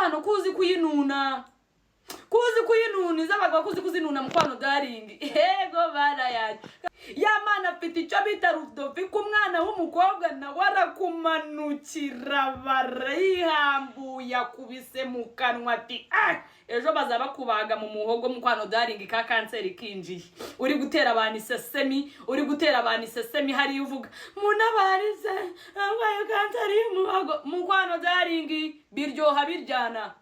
inkwano kuzi kuyinuna iz'abagabo kuzi kuzinuna mukwano daringi yego barayaje yamana afite icyo bita Ludovic umwana w'umukobwa nawe arakumanukira barayihambuye akubise mu kanwa ati ejo bazaba kubaga mu muhogo mukwano daringi ka kanseri kinjiye uri gutera abantu isesemi hari uvuga munabarize angwaye kanseri y'umuhogo mukwano daringi biryoha biryana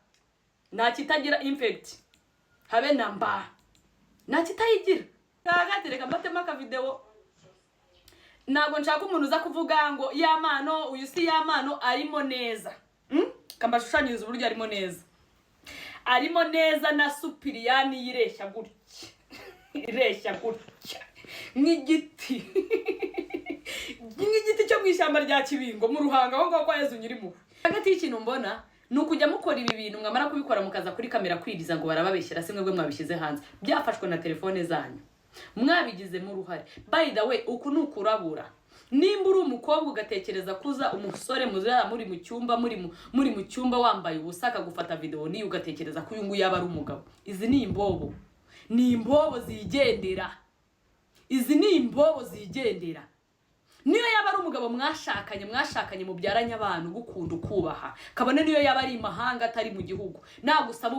nta kitagira infect habe namba nta kitayigira kagatereka mbatema ka video nago nshaka umuntu uza kuvuga ngo yamano uyu si yamano arimo neza kambashushanyiriza uburyo arimo neza na Supiriyani yireshya gutya nk'igiti cyo mwishyamba rya Kibingo mu Ruhanga aho kwa Yezu nyirimo hagati y'ikintu mbona nukujya mukora ibi bintu mwamara kubikora mukaza kuri kamera kwiriza ngo barababeshyira se mwebwe mwabishyize hanze byafashwe na telefone zanyu mwabigize mu ruhare by the way uku nukurabura nimba uri umukobwa ugatekereza kuza umusore muzara muri mu cyumba wambaye ubusa akagufata video ni ugatekereza ko uyu nguyu yaba ari umugabo izi ni imbobo zigendera niyo yaba ari umugabo mwashakanye mubyaranye abantu gukunda ukubaha kabone niyo yaba ari imahanga atari mu gihugu nagusaba